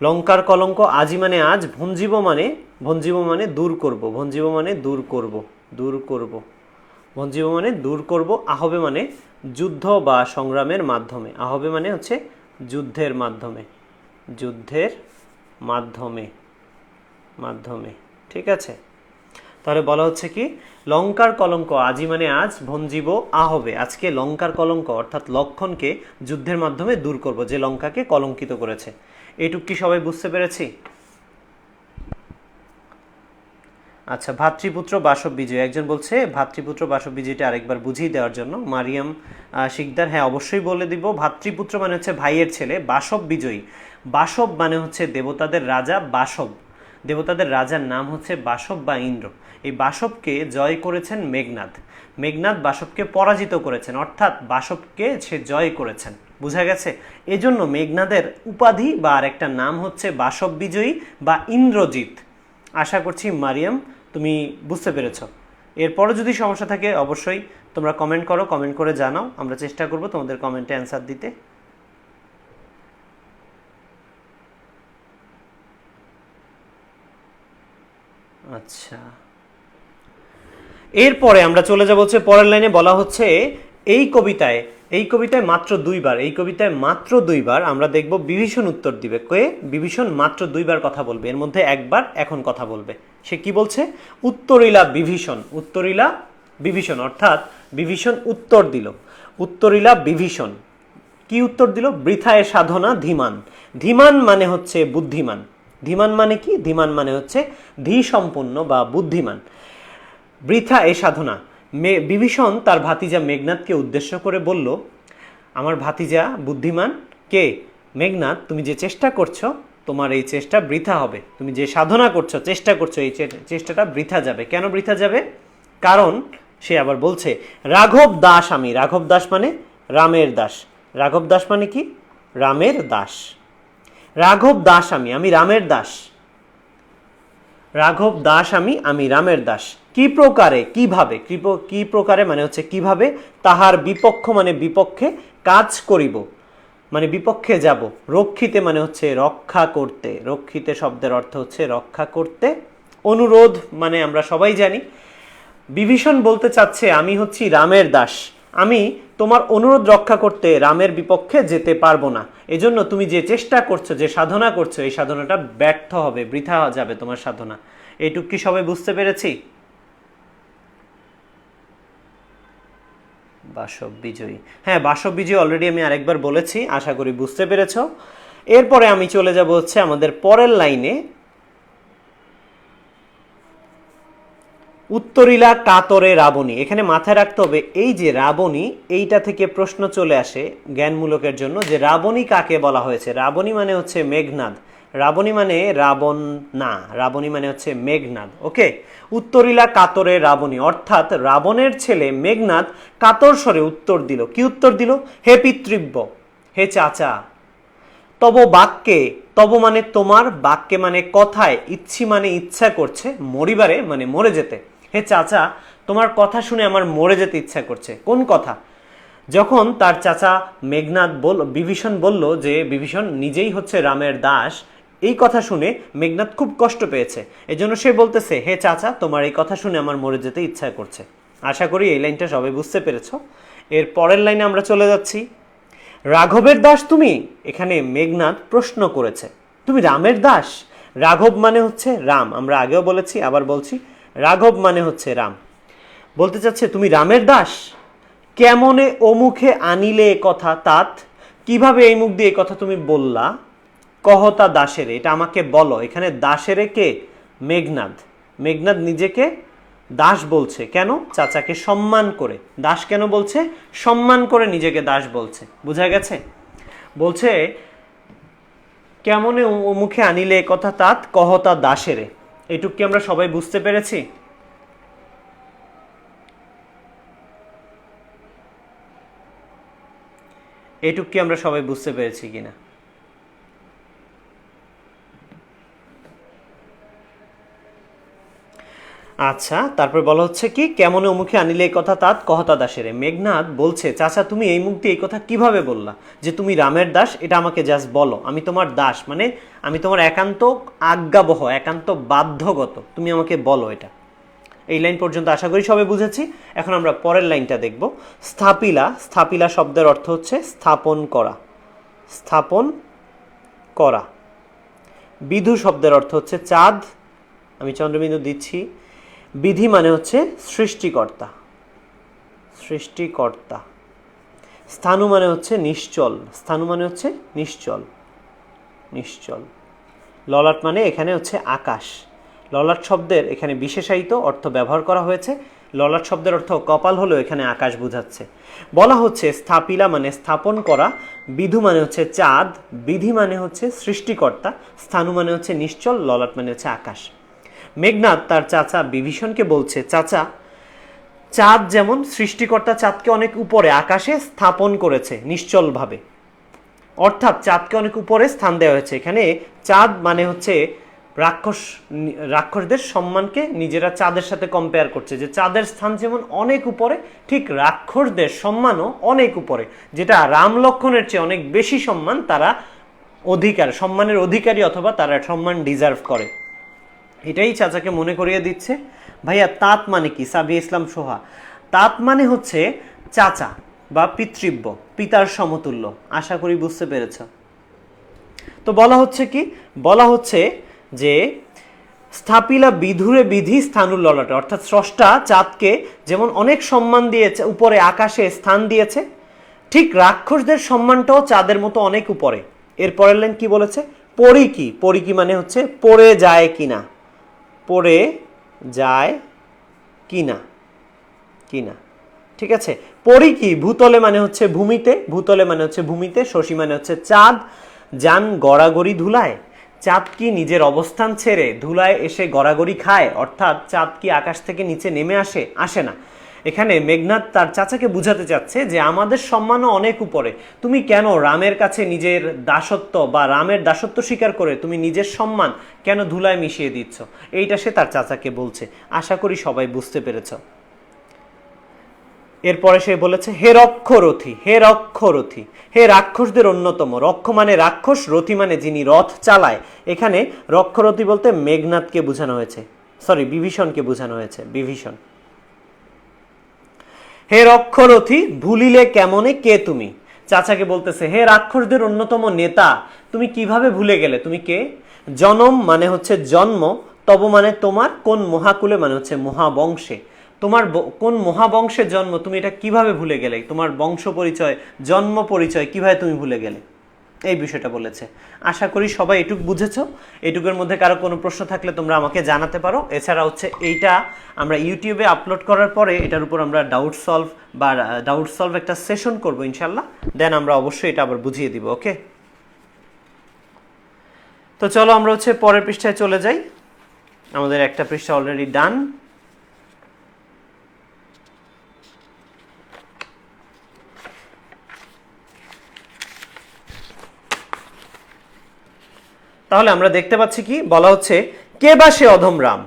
লঙ্কার কলঙ্ক আজি মানে আজ, ভঞ্জিব মানে, ভঞ্জিব মানে দূর করব, ভঞ্জিব মানে দূর করব, দূর করব, ভঞ্জিব মানে দূর করব। আহবে মানে যুদ্ধ বা সংগ্রামের মাধ্যমে, আহবে মানে হচ্ছে যুদ্ধের মাধ্যমে, যুদ্ধের মাধ্যমে, মাধ্যমে। ঠিক আছে, তাহলে বলা হচ্ছে কি? লঙ্কার কলঙ্ক আজি মানে আজ, ভঞ্জিব আহবে, আজকে লঙ্কার কলঙ্ক অর্থাৎ লক্ষণকে যুদ্ধের মাধ্যমে দূর করব, যে লঙ্কাকে কলঙ্কিত করেছে। এইটুক কি সবাই বুঝতে পেরেছি? আচ্ছা, ভাতৃপুত্র বাসব বিজয়, একজন বলছে ভাতৃপুত্র বাসব বিজয়টা আরেকবার বুঝিয়ে দেওয়ার জন্য। মারিয়াম শিকদার, হ্যাঁ অবশ্যই বলে দিব। ভাতৃপুত্র মানে হচ্ছে ভাইয়ের ছেলে, বাসব বিজয়ী, বাসব মানে হচ্ছে দেবতাদের রাজা বাসব, দেবতাদের রাজার নাম হচ্ছে বাসব বা ইন্দ্র। এই বাসবকে জয় করেছেন মেঘনাদ, মেঘনাদ বাসবকে পরাজিত করেছেন, অর্থাৎ বাসবকে সে জয় করেছেন। বোঝা গেছে? এজন্য মেঘনাদের উপাধি বা আরেকটা নাম হচ্ছে বাসব বিজয়ী বা ইন্দ্রজিৎ। আশা করছি মারিয়াম তুমি বুঝতে পেরেছ। এরপরও যদি সমস্যা থাকে অবশ্যই তোমরা কমেন্ট করো, কমেন্ট করে জানাও, আমরা চেষ্টা করব তোমাদের কমেন্টে অ্যান্সার দিতে। আচ্ছা, এরপরে আমরা চলে যাব হচ্ছে পরের লাইনে। বলা হচ্ছে এই কবিতায়, এই কবিতায় মাত্র দুইবার, এই কবিতায় মাত্র দুইবার আমরা দেখব বিভীষণ উত্তর দিবে। কে? বিভীষণ মাত্র দুইবার কথা বলবে, এর মধ্যে একবার এখন কথা বলবে। সে কি বলছে? উত্তরিলা বিভীষণ, উত্তরিলা বিভীষণ, অর্থাৎ বিভীষণ উত্তর দিল। উত্তরিলা বিভীষণ কি উত্তর দিল? বৃথায় সাধনা ধীমান। ধীমান মানে হচ্ছে বুদ্ধিমান। ধীমান মানে কি? ধীমান মানে হচ্ছে ধী সম্পন্ন বা বুদ্ধিমান। বৃথা এ সাধনা। বিভীষণ তার ভাতিজা মেঘনাদকে উদ্দেশ্য করে বলল, আমার ভাতিজা বুদ্ধিমান কে? মেঘনাদ, তুমি যে চেষ্টা করছো তোমার এই চেষ্টা বৃথা হবে, তুমি যে সাধনা করছো, চেষ্টা করছো, এই চেষ্টাটা বৃথা যাবে। কেন বৃথা যাবে? কারণ সে আবার বলছে রাঘব দাস আমি। রাঘব দাস মানে রামের দাস। রাঘব দাস মানে কি? রামের দাস। রাঘব দাস আমি, আমি রামের দাস। রাঘব দাস আমি, আমি রামের দাস। কি প্রকারে, কিভাবে, কি প্রকারে মানে হচ্ছে কিভাবে, তাহার বিপক্ষ মানে বিপক্ষে, কাজ করিব মানে বিপক্ষে যাব, রক্ষিতে মানে হচ্ছে রক্ষা করতে, রক্ষিতে শব্দের অর্থ হচ্ছে রক্ষা করতে, অনুরোধ মানে আমরা সবাই জানি। বিভীষণ বলতে চাচ্ছে আমি হচ্ছি রামের দাস, আমি তোমার অনুরোধ রক্ষা করতে রামের বিপক্ষে যেতে পারবো না, এজন্য তুমি যে চেষ্টা করছো, যে সাধনা করছো, এই সাধনাটা ব্যর্থ হবে, বৃথা যাবে তোমার সাধনা। এইটুক কি সবাই বুঝতে পেরেছি? বাসব বিজয়ী, হ্যাঁ বাসব বিজয়ী অলরেডি আমি আরেকবার বলেছি, আশা করি বুঝতে পেরেছ। এরপরে আমি চলে যাব হচ্ছে আমাদের পরের লাইনে। উত্তরিলা কাতরে রাবণী, এখানে মাথায় রাখতে হবে এই যে রাবণী, এইটা থেকে প্রশ্ন চলে আসে জ্ঞানমূলকের জন্য যে রাবণী কাকে বলা হয়েছে। রাবণী মানে হচ্ছে মেঘনাদ, রাবণী মানে রাবণ না, রাবণী মানে হচ্ছে মেঘনাদ। ওকে, উত্তরিলা কাতরে রাবণী, অর্থাৎ রাবণের ছেলে মেঘনাদ কাতর স্বরে উত্তর দিল। কি উত্তর দিল? হে পিতৃব্য, হে চাচা, তব বাক্যে, তব মানে তোমার, বাক্যে মানে কথায়, ইচ্ছি মানে ইচ্ছা করছে, মরিবারে মানে মরে যেতে। হে চাচা, তোমার কথা শুনে আমার মরে যেতে ইচ্ছা করছে। কোন কথা? যখন তার চাচা মেঘনাদ বিভীষণ বলল যে বিভীষণ নিজেই হচ্ছে রামের দাস, এই কথা শুনে মেঘনাদ খুব কষ্ট পেয়েছে, এজন্য সে বলতেছে হে চাচা, তোমার এই কথা শুনে আমার মরে যেতে ইচ্ছা করছে। আশা করি এই লাইনটা সবাই বুঝতে পেরেছ। এর পরের লাইনে আমরা চলে যাচ্ছি। রাঘবের দাস তুমি, এখানে মেঘনাদ প্রশ্ন করেছে তুমি রামের দাস। রাঘব মানে হচ্ছে রাম, আমরা আগেও বলেছি আবার বলছি, রাঘব মানে হচ্ছে রাম। বলতে চাচ্ছে তুমি রামের দাস, কেমনে ও মুখে আনিলে এ কথা তাত, কিভাবে এই মুখ দিয়ে এই কথা তুমি বললা, কহতা দাসেরে, এটা আমাকে বলো। এখানে দাসেরে কে? মেঘনাদ। মেঘনাদ নিজেকে দাস বলছে, কেন? চাচাকে সম্মান করে। দাস কেন বলছে? সম্মান করে নিজেকে দাস বলছে। বুঝা গেছে? বলছে কেমনে ও মুখে আনিলে এ কথা তাত, কহতা দাসেরে। এইটুক কি আমরা সবাই বুঝতে পেরেছি? এইটুক কি আমরা সবাই বুঝতে পেরেছি কিনা? আচ্ছা, তারপর বলা হচ্ছে কি, কেমনে মুখে আনিলে এই কথা তাত, কহতা দাসেরে। মেঘনাদ বলছে চাচা তুমি এই মুখ দিয়ে এই কথা কিভাবে বললা যে তুমি রামের দাস? এটা আমাকে জাস্ট বলো, আমি তোমার দাস, মানে আমি তোমার একান্ত আজ্ঞাবহ, একান্ত বাধ্যগত, তুমি আমাকে বলো এটা। এই লাইন পর্যন্ত আশা করি সবাই বুঝেছি। এখন আমরা পরের লাইনটা দেখব। স্থাপিলা, স্থাপিলা শব্দের অর্থ হচ্ছে স্থাপন করা, স্থাপন করা। বিধু শব্দের অর্থ হচ্ছে চাঁদ, আমি চন্দ্রবিন্দু দিচ্ছি। বিধি মানে হচ্ছে সৃষ্টিকর্তা, সৃষ্টিকর্তা। স্থানু মানে হচ্ছে নিশ্চল, স্থানু মানে হচ্ছে নিশ্চল, নিশ্চল। ললাট মানে এখানে হচ্ছে আকাশ। ললাট শব্দের এখানে বিশেষায়িত অর্থ ব্যবহার করা হয়েছে। ললাট শব্দের অর্থ কপাল হলেও এখানে আকাশ বোঝাচ্ছে। বলা হচ্ছে স্থাপিলা মানে স্থাপন করা, বিধু মানে হচ্ছে চাঁদ, বিধি মানে হচ্ছে সৃষ্টিকর্তা, স্থানু মানে হচ্ছে নিশ্চল, ললাট মানে হচ্ছে আকাশ। মেঘনাদ তার চাচা বিভীষণকে বলছে চাচা, চাঁদ যেমন সৃষ্টিকর্তা চাঁদকে অনেক উপরে আকাশে স্থাপন করেছে নিশ্চলভাবে, অর্থাৎ চাঁদকে অনেক উপরে স্থান দেওয়া হয়েছে। এখানে চাঁদ মানে হচ্ছে রাক্ষসদের সম্মানকে নিজেরা চাঁদের সাথে কম্পেয়ার করছে, যে চাঁদের স্থান যেমন অনেক উপরে, ঠিক রাক্ষসদের সম্মানও অনেক উপরে, যেটা রাম লক্ষণের চেয়ে অনেক বেশি সম্মান তারা সম্মানের অধিকারী, অথবা তারা সম্মান ডিজার্ভ করে। এটাই চাচাকে মনে করিয়ে দিচ্ছে। ভাইয়া তাঁত মানে কি? সাবিয়া ইসলাম সোহা, তাঁত মানে হচ্ছে চাচা বা পিতৃব্য, পিতার সমতুল্য। আশা করি বুঝতে পেরেছ। তো বলা হচ্ছে কি, বলা হচ্ছে যে স্থাপিলা বিধুরে বিধি স্থানুর ললাটে, অর্থাৎ স্রষ্টা চাঁদকে যেমন অনেক সম্মান দিয়েছে, উপরে আকাশে স্থান দিয়েছে, ঠিক রাক্ষসদের সম্মানটাও চাঁদের মতো অনেক উপরে। এরপরের লাইন কি বলেছে? পরি কি? পরি কি মানে হচ্ছে পড়ে যায় কিনা, পড়ে যায় কিনা, কিনা। ঠিক আছে। পরি কি? ভূতলে মানে হচ্ছে ভূমিতে, ভূতলে মানে হচ্ছে ভূমিতে, শশী মানে হচ্ছে চাঁদ, যান গড়াগড়ি ধুলায়। চাঁদ কি নিজের অবস্থান ছেড়ে ধুলায় এসে গড়াগড়ি খায়? অর্থাৎ চাঁদ কি আকাশ থেকে নিচে নেমে আসে? আসে না। এখানে মেঘনাদ তার চাচাকে বুঝাতে চাচ্ছে যে আমাদের সম্মানও অনেক উপরে, তুমি কেন রামের কাছে নিজের দাসত্ব বা রামের দাসত্ব স্বীকার করে তুমি নিজের সম্মান কেন ধুলায় মিশিয়ে দিচ্ছ? এইটা সে তার চাচাকে বলছে। আশা করি সবাই বুঝতে পেরেছ। এরপরে সে বলেছে হে রক্ষরথী, হে রক্ষরথী, হে রাক্ষসদের অন্যতম। রক্ষ মানে রাক্ষস, রথী মানে যিনি রথ চালায়। এখানে রক্ষরথী বলতে মেঘনাদকে বোঝানো হয়েছে, সরি বিভীষণকে বোঝানো হয়েছে, বিভীষণ। হে রক্ষরথী, ভুলিলে কেমনে কে তুমি? চাচাকে বলতেছে হে রাক্ষসদের অন্যতম নেতা, তুমি কিভাবে ভুলে গেলে? তুমি কে? জনম মানে হচ্ছে জন্ম, তব মানে তোমার, কোন মহাকুলে মানে হচ্ছে মহাবংশে, তোমার কোন মহাবংশের জন্ম, তুমি এটা কিভাবে ভুলে গেলে? তোমার বংশ পরিচয়, জন্ম পরিচয় কিভাবে তুমি ভুলে গেলে? এই বিষয়টা বলেছে। আশা করি সবাই এটুক বুঝেছো। এটুকের মধ্যে কারো কোনো প্রশ্ন থাকলে তোমরা আমাকে জানাতে পারো। এছাড়া হচ্ছে এইটা আমরা ইউটিউবে আপলোড করার পরে এটার উপর আমরা ডাউট সলভ একটা সেশন করবো ইনশাল্লাহ, দেন আমরা অবশ্যই এটা আবার বুঝিয়ে দিব। ওকে, তো চলো আমরা হচ্ছে পরের পৃষ্ঠায় চলে যাই। আমাদের একটা পৃষ্ঠা অলরেডি ডান। তাহলে আমরা দেখতে পাচ্ছি কি বলা হচ্ছে, কে বা সে অধম রাম,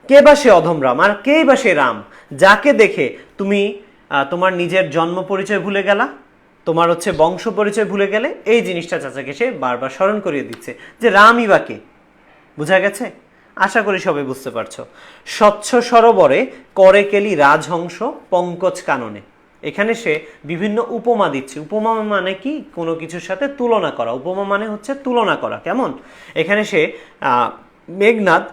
কে বা সে অধম রাম, আর কেই বা সে রাম যাকে দেখে তুমি তোমার নিজের জন্ম পরিচয় ভুলে গেলা, তোমার হচ্ছে বংশ পরিচয় ভুলে গেলে। এই জিনিসটা চাচাকে সে বারবার স্মরণ করিয়ে দিচ্ছে যে রামই বা কে। বুঝা গেছে? আশা করি সবাই বুঝতে পারছো। স্বচ্ছ সরোবরে করে কেলি রাজহংস পঙ্কজ কাননে। এখানে সে বিভিন্ন উপমা দিচ্ছে। উপমা মানে কি? কোনো কিছুর সাথে তুলনা করা। উপমা মানে হচ্ছে তুলনা করা। কেমন? এখানে সে মেঘনাদ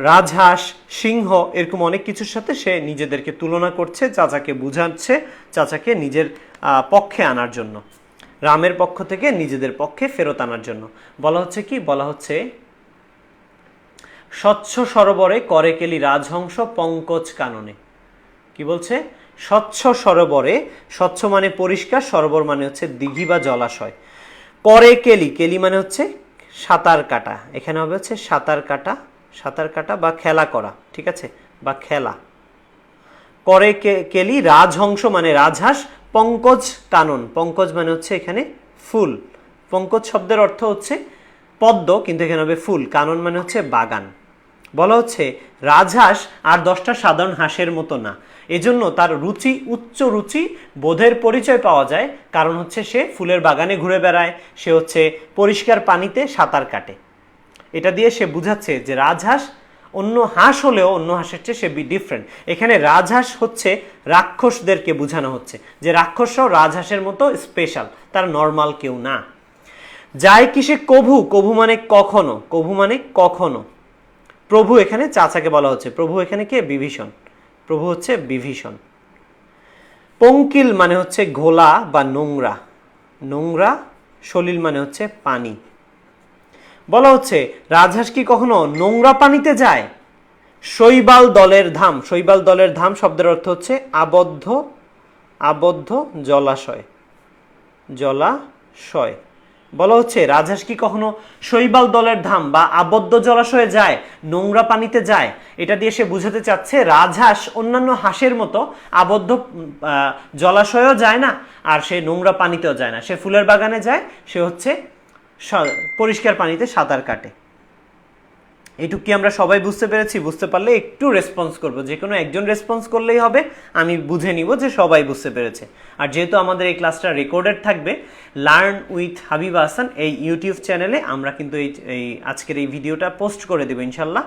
রাজহাঁস, সিংহ এরকম অনেক কিছুর সাথে সে নিজেদেরকে তুলনা করছে, চাচাকে বুঝাচ্ছে, চাচাকে নিজের পক্ষে আনার জন্য, রামের পক্ষ থেকে নিজেদের পক্ষে ফেরত আনার জন্য। বলা হচ্ছে কি, বলা হচ্ছে স্বচ্ছ সরোবরে করে কেলি রাজহংস পঙ্কজ কাননে। কি বলছে? স্বচ্ছ সরোবরে, স্বচ্ছ মানে পরিষ্কার, সরোবর মানে হচ্ছে দিঘি বা জলাশয়, করে কেলি, কেলি মানে হচ্ছে সাঁতার কাটা, এখানে হবে হচ্ছে সাঁতার কাটা, সাঁতার কাটা বা খেলা করা, ঠিক আছে, বা খেলা। করে কেলি রাজহংস মানে রাজহাঁস, পঙ্কজ কানন, পঙ্কজ মানে হচ্ছে এখানে ফুল, পঙ্কজ শব্দের অর্থ হচ্ছে পদ্ম, কিন্তু এখানে হবে ফুল, কানন মানে হচ্ছে বাগান। বলা হচ্ছে রাজহাঁস আর 10টা সাধারণ হাঁসের মতো না, এজন্য তার রুচি, উচ্চ রুচি বোধের পরিচয় পাওয়া যায়, কারণ হচ্ছে সে ফুলের বাগানে ঘুরে বেড়ায়, সে হচ্ছে পরিষ্কার পানিতে সাঁতার কাটে। এটা দিয়ে সে বুঝাচ্ছে যে রাজহাঁস অন্য হাঁস হলেও অন্য হাঁসের চেয়ে সে ডিফারেন্ট। এখানে রাজহাঁস হচ্ছে রাক্ষসদেরকে বোঝানো হচ্ছে, যে রাক্ষসরাও রাজহাঁসের মতো স্পেশাল, তার নর্মাল কেউ না। যায় কি সে কভু, কভু মানে কখনো, কভু মানে কখনো। প্রভু এখানে চাচাকে বলা হচ্ছে, প্রভু এখানে কে? বিভীষণ, প্রভু হচ্ছে বিভীষণ। পঙ্কিল মানে হচ্ছে ঘোলা বা নোংরা, নোংরা। সলিল মানে হচ্ছে পানি। বলা হচ্ছে রাজহাঁস কি কখনো নোংরা পানিতে যায়? শৈবাল দলের ধাম, শৈবাল দলের ধাম শব্দের অর্থ হচ্ছে আবদ্ধ, আবদ্ধ জলাশয়, জলাশয়। বলা হচ্ছে রাজহাঁস কি কখনো শৈবাল দলের ধাম বা আবদ্ধ জলাশয়ে যায়, নোংরা পানিতে যায়। এটা দিয়ে সে বুঝাতে চাচ্ছে রাজহাঁস অন্যান্য হাঁসের মতো আবদ্ধ জলাশয়েও যায় না, আর সে নোংরা পানিতেও যায় না, সে ফুলের বাগানে যায়, সে হচ্ছে পরিষ্কার পানিতে সাঁতার কাটে। এইটুকু কি আমরা সবাই বুঝতে পেরেছি? বুঝতে পারলে একটু রেসপন্স করবো, যে কোনো একজন রেসপন্স করলেই হবে, আমি বুঝে নিব যে সবাই বুঝতে পেরেছে। আর যেহেতু আমাদের এই ক্লাসটা রেকর্ডেড থাকবে লার্ন উইথ হাবিব আহসান এই ইউটিউব চ্যানেলে, আমরা কিন্তু এই আজকের এই ভিডিওটা পোস্ট করে দেবো ইনশাল্লাহ।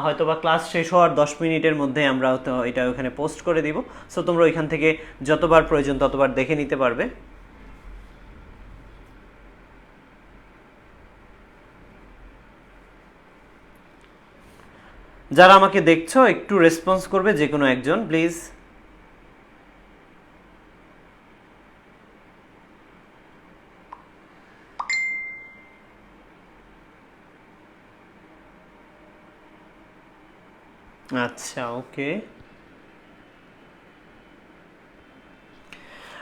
হয়তো বা ক্লাস শেষ হওয়ার 10 মিনিটের মধ্যে আমরা হয়তো এটা ওখানে পোস্ট করে দিব। সো তোমরা ওইখান থেকে যতবার প্রয়োজন ততবার দেখে নিতে পারবে। যারা আমাকে দেখছো একটু রেসপন্স করবে, যে কোনো একজন প্লিজ। আচ্ছা, ওকে।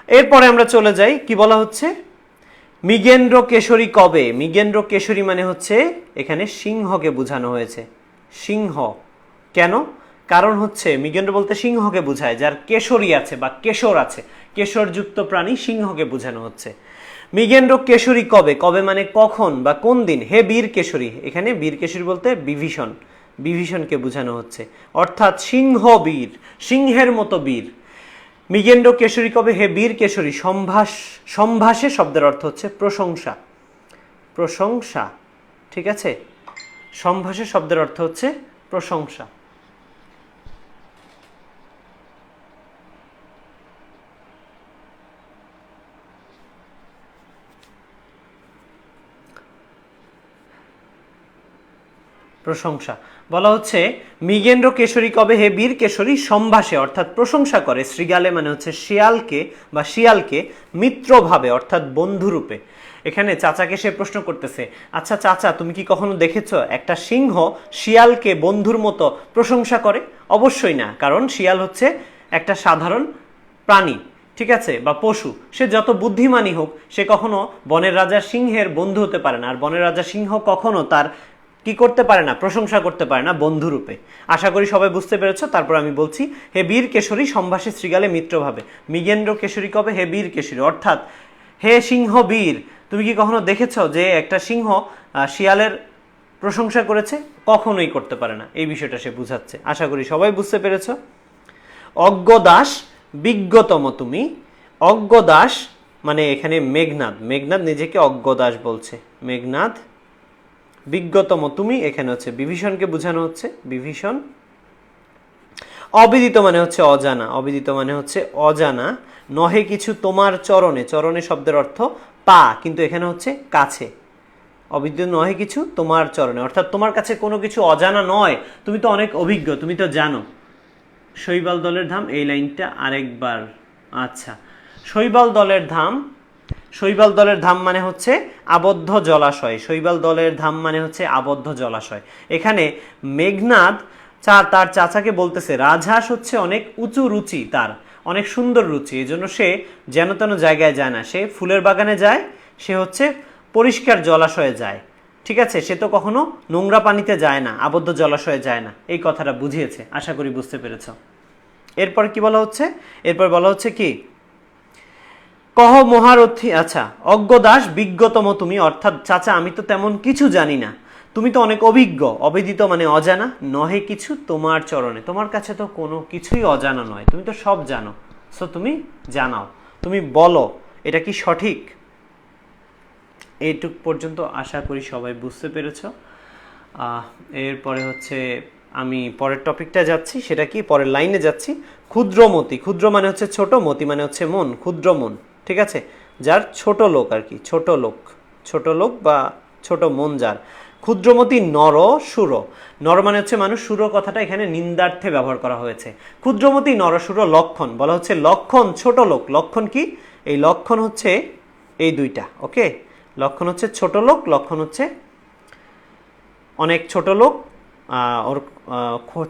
এরপরে আমরা চলে যাই, কি বলা হচ্ছে মৃগেন্দ্র কেশরী কবে। মৃগেন্দ্র কেশরী মানে হচ্ছে এখানে সিংহকে বোঝানো হয়েছে, সিংহ। কেন? কারণ হচ্ছে মৃগেন্দ্র বলতে সিংহকে বোঝায়, যার কেশরী আছে বা কেশর আছে, কেশরযুক্ত প্রাণী সিংহকে বোঝানো হচ্ছে। মৃগেন্দ্র কেশরী কবে, কবে মানে কখন বা কোন দিন। হে বীর কেশরী, এখানে বীর কেশরী বলতে বিভীষণ, বিভীষণকে বোঝানো হচ্ছে, অর্থাৎ সিংহ বীর, সিংহের মতো বীর। মৃগেন্দ্র কেশরী কবে, হে বীর কেশরী। সম্ভাস, সম্ভাসে শব্দের অর্থ হচ্ছে প্রশংসা, প্রশংসা, ঠিক আছে। সম্ভাসে শব্দের অর্থ হচ্ছে প্রশংসা। প্রশংসা। বলা হচ্ছে মৃগেন্দ্র কেশরী কবে, হে বীর কেশরী সম্ভাসে অর্থাৎ প্রশংসা করে, শৃগালে মানে হচ্ছে শিয়ালকে বা শিয়ালকে, মিত্রভাবে অর্থাৎ বন্ধুরূপে। এখানে চাচাকে সে প্রশ্ন করতেছে, আচ্ছা চাচা তুমি কি কখনো দেখেছো একটা সিংহ শিয়ালকে বন্ধুর মতো প্রশংসা করে? অবশ্যই না, কারণ শিয়াল হচ্ছে একটা সাধারণ প্রাণী, ঠিক আছে, বা পশু। সে যত বুদ্ধিমানই হোক, সে কখনো বনের রাজা সিংহের বন্ধু হতে পারে না, আর বনের রাজা সিংহ কখনো তার কি করতে পারে না, প্রশংসা করতে পারে না বন্ধুরূপে। আশা করি সবাই বুঝতে পেরেছো। তারপর আমি বলছি, হে বীর কেশরী সম্ভাসে শৃগালে মিত্রভাবে। মৃগেন্দ্র কেশরী কবে, হে বীর কেশরী অর্থাৎ হে সিংহ বীর, তুমি কি কখনো দেখেছো যে একটা সিংহ শিয়ালের প্রশংসা করেছে? কখনোই করতে পারে না, এই বিষয়টা সে বুঝাচ্ছে। আশা করি সবাই বুঝতে পেরেছো। অজ্ঞদাস বিজ্ঞতম তুমি। অজ্ঞদাস মানে এখানে মেঘনাদ, মেঘনাদ নিজেকে অজ্ঞদাস বলছে, মেঘনাদ। বিজ্ঞতম তুমি এখানে হচ্ছে বিভীষণকে বোঝানো হচ্ছে, বিভীষণ। অবিদিত মানে হচ্ছে অজানা, অবিদিত মানে হচ্ছে অজানা। নহে কিছু তোমার চরণে, চরণে শব্দের অর্থ পা, কিন্তু এখানে হচ্ছে কাছে, অবিদিত নহে কিছু তোমার চরণে, অর্থাৎ তোমার কাছে কোনো কিছু অজানা নয়, তুমি তো অনেক অভিজ্ঞ, তুমি তো জানো। শৈবাল দলের ধাম, এই লাইনটা আরেকবার। আচ্ছা, শৈবাল দলের ধাম, শৈবাল দলের ধাম মানে হচ্ছে আবদ্ধ জলাশয়, শৈবাল দলের ধাম মানে হচ্ছে আবদ্ধ জলাশয়। এখানে মেঘনাদ তার চাচাকে বলতেছে রাজহাঁস হচ্ছে অনেক উঁচু রুচি, তার অনেক সুন্দর রুচি, এই জন্য সে যেন তেন জায়গায় যায় না, সে ফুলের বাগানে যায়, সে হচ্ছে পরিষ্কার জলাশয়ে যায়। ঠিক আছে, সে তো কখনো নোংরা পানিতে যায় না, আবদ্ধ জলাশয়ে যায় না, এই কথাটা বুঝিয়েছে, আশা করি বুঝতে পেরেছ। এরপর কি বলা হচ্ছে, এরপর বলা হচ্ছে কি, কহ মহারথী, আচ্ছা, অজ্ঞদাস বিজ্ঞতম তুমি, অর্থাৎ চাচা আমি তো তেমন কিছু জানি না, তুমি তো অনেক অভিজ্ঞ, অবিদিত মানে অজানা, নহে কিছু তোমার চরণে, তোমার কাছে তো কোনো কিছুই অজানা নয়, তুমি তো সব জানো, সো তুমি জানাও, তুমি বলো এটা কি সঠিক। এইটুক পর্যন্ত আশা করি সবাই বুঝতে পেরেছ। এরপরে হচ্ছে আমি পরের টপিকটা যাচ্ছি, সেটা কি, পরের লাইনে যাচ্ছি। ক্ষুদ্রমতি, ক্ষুদ্র মানে হচ্ছে ছোট, মতি মানে হচ্ছে মন, ক্ষুদ্র মন, ঠিক আছে, যার ছোট লোক আর কি, ছোট লোক, ছোট লোক বা ছোট মন যার। ক্ষুদ্রমতি নর সুর, নর মানে হচ্ছে মানুষ, সুর কথাটা এখানে নিন্দার্থে ব্যবহার করা হয়েছে। ক্ষুদ্রমতি নরসুর লক্ষণ, বলা হচ্ছে লক্ষণ ছোট লোক, লক্ষণ কি, এই লক্ষণ হচ্ছে এই দুইটা, ওকে, লক্ষণ হচ্ছে ছোট লোক, লক্ষণ হচ্ছে অনেক ছোট লোক, ওর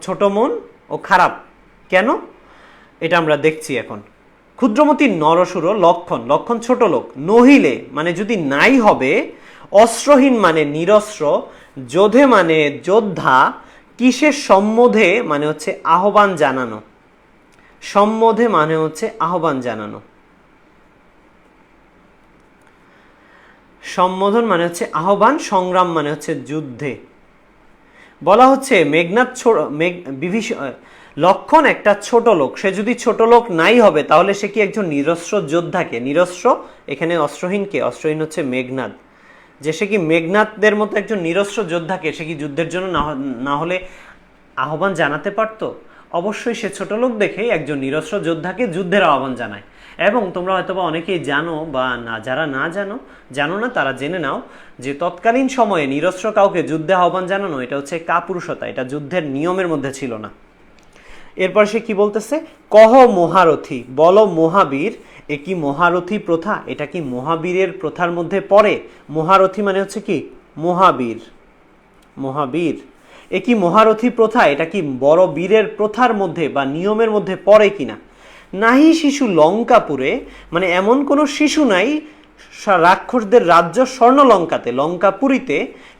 ছোট মন ও খারাপ, কেন এটা আমরা দেখছি এখন। ক্ষুদ্রমতি নরসুর লক্ষণ, লক্ষণ ছোট লোক, নহিলে মানে যদি নাই হবে, অস্ত্রহীন মানে নিরস্ত্র, যোধে মানে যোদ্ধা, কিসের সম্বোধে মানে হচ্ছে আহ্বান জানানো, সম্বোধে মানে হচ্ছে আহ্বান জানানো, সম্বোধন মানে হচ্ছে আহ্বান, সংগ্রাম মানে হচ্ছে যুদ্ধে। বলা হচ্ছে মেঘনাদ লক্ষণ একটা ছোট লোক, সে যদি ছোট লোক নাই হবে তাহলে সে কি একজন নিরস্ত্র যোদ্ধাকে, নিরস্ত্র এখানে অস্ত্রহীনকে, অস্ত্রহীন হচ্ছে মেঘনাদ, যে সে কি মেঘনাদদের মতো একজন নিরস্ত্র যোদ্ধাকে সে কি যুদ্ধের জন্য না হলে আহ্বান জানাতে পারতো? অবশ্যই সে ছোট লোক দেখে একজন নিরস্ত্র যোদ্ধাকে যুদ্ধের আহ্বান জানায়। এবং তোমরা হয়তোবা অনেকেই জানো, বা না যারা না জানো না তারা জেনে নাও যে তৎকালীন সময়ে নিরস্ত্র কাউকে যুদ্ধে আহ্বান জানানো এটা হচ্ছে কাপুরুষতা, এটা যুদ্ধের নিয়মের মধ্যে ছিল না। এরপর সে কি বলতেছে, কহ মহারথী, বলো মহাবীর, এ কি মহারথী প্রথা, এটা কি মহাবীরের প্রথার মধ্যে পড়ে? মহারথী মানে হচ্ছে কি মহাবীর, মহাবীর, এ কি মহারথী প্রথা, এটা কি বড় বীরের প্রথার মধ্যে বা নিয়মের মধ্যে পড়ে কিনা। নাহি শিশু লঙ্কাপুরে, মানে এমন কোনো শিশু নাই রাক্ষসদের রাজ্য স্বর্ণলঙ্কাতে, লঙ্কাপুরীতে,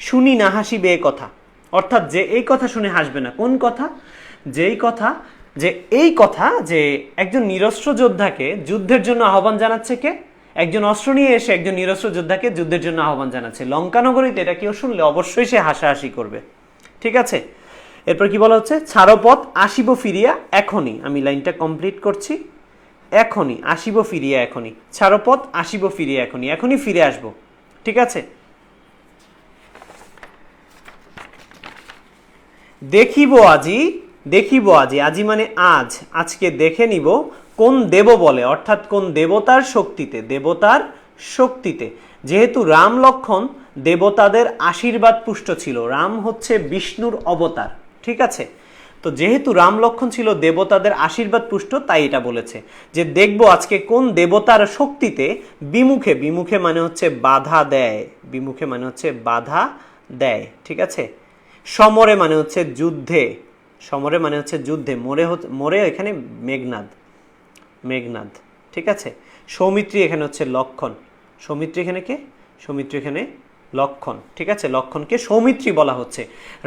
শুনি না হাসিবে এ কথা, অর্থাৎ যে এই কথা শুনে হাসবে না। কোন কথা? যেই কথা, যে এই কথা যে একজন নিরস্ত্র যোদ্ধাকে যুদ্ধের জন্য আহ্বান জানাচ্ছে কে, একজন অস্ত্র নিয়ে এসে একজন নিরস্ত্র যোদ্ধাকে যুদ্ধের জন্য আহ্বান জানাচ্ছে লঙ্কানগরীতে, এটা কেউ শুনলে অবশ্যই সে হাসাহাসি করবে। ঠিক আছে, এরপর কি বলা হচ্ছে, ছাড়পথ আসিব ফিরিয়া এখনই, আমি লাইনটা কমপ্লিট করছি, এখনই আসিব ফিরিয়া এখনই, ছাড়পথ আসিব ফিরিয়া এখনই, এখনই ফিরে আসবো। ঠিক আছে, দেখিব আজি, দেখিব আজি, আজি মানে আজ, আজকে দেখে নিব, কোন দেব বলে, অর্থাৎ কোন দেবতার শক্তিতে, দেবতার শক্তিতে, যেহেতু রাম লক্ষণ দেবতাদের আশীর্বাদ পুষ্ট ছিল, রাম হচ্ছে বিষ্ণুর অবতার, ঠিক আছে, তো যেহেতু রাম লক্ষণ ছিল দেবতাদের আশীর্বাদ পুষ্ট, তাই এটা বলেছে যে দেখবো আজকে কোন দেবতার শক্তিতে, বিমুখে, বিমুখে মানে হচ্ছে বাধা দেয়, বিমুখে মানে হচ্ছে বাধা দেয়, ঠিক আছে, সমরে মানে হচ্ছে যুদ্ধে, সমরে মানে হচ্ছে যুদ্ধে, মোরে এখানে মেঘনাদ, মেঘনাদ, ঠিক আছে, সৌমিত্রী এখানে হচ্ছে লক্ষণ, সৌমিত্রী এখানে কে, সৌমিত্রী এখানে লক্ষণ, ঠিক আছে, লক্ষণকে সৌমিত্রী বলা হচ্ছে।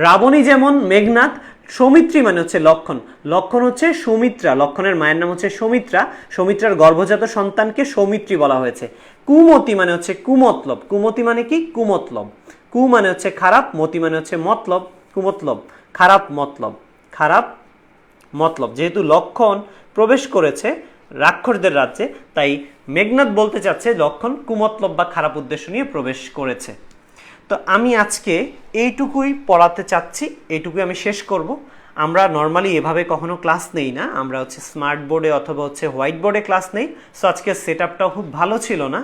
রাবণী যেমন মেঘনাদ, সৌমিত্রী মানে হচ্ছে লক্ষণ, লক্ষণ হচ্ছে সৌমিত্রা, লক্ষণের মায়ের নাম হচ্ছে সৌমিত্রা, সৌমিত্রার গর্ভজাত সন্তানকে সৌমিত্রী বলা হয়েছে। কুমতি মানে হচ্ছে কুমতলব, কুমতি মানে কি কুমতলব, কু মানে হচ্ছে খারাপ, মতি মানে হচ্ছে মতলব, কুমতলব খারাপ মতলব, খারাপ মতলব, যেহেতু লক্ষণ প্রবেশ করেছে রাক্ষসদের রাজ্যে, তাই মেঘনাদ বলতে চাচ্ছে লক্ষণ কুমতলব বা খারাপ উদ্দেশ্য নিয়ে প্রবেশ করেছে। তো আমি আজকে এইটুকুই পড়াতে চাচ্ছি, এইটুকুই আমি শেষ করব। আমরা নর্মালি এভাবে কখনো ক্লাস নেই না, আমরা হচ্ছে স্মার্ট বোর্ডে অথবা হচ্ছে হোয়াইট বোর্ডে ক্লাস নেই, সো আজকের সেট আপটাও খুব ভালো ছিল না,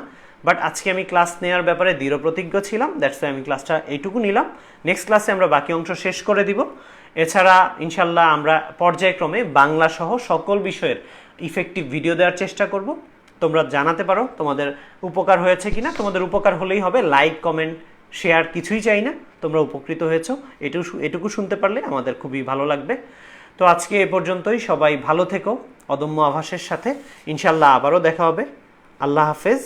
বাট আজকে আমি ক্লাস নেওয়ার ব্যাপারে দৃঢ় প্রতিজ্ঞ ছিলাম, দ্যাটস ওয়াই আমি ক্লাসটা এইটুকু নিলাম। নেক্সট ক্লাসে আমরা বাকি অংশ শেষ করে দিব। এছাড়া ইনশাল্লাহ আমরা পর্যায়ক্রমে বাংলা সহ সকল বিষয়ের ইফেক্টিভ ভিডিও দেওয়ার চেষ্টা করব। তোমরা জানাতে পারো তোমাদের উপকার হয়েছে কিনা। তোমাদের উপকার হলেই হবে, লাইক কমেন্ট শেয়ার কিছুই চাই না। তোমরা উপকৃত হয়েছো এটুকু শুনতে পারলে আমাদের খুবই ভালো লাগবে। তো আজকে এ পর্যন্তই, সবাই ভালো থেকো অদম্য আভাসের সাথে। ইনশাল্লাহ আবারও দেখা হবে। আল্লাহ হাফেজ।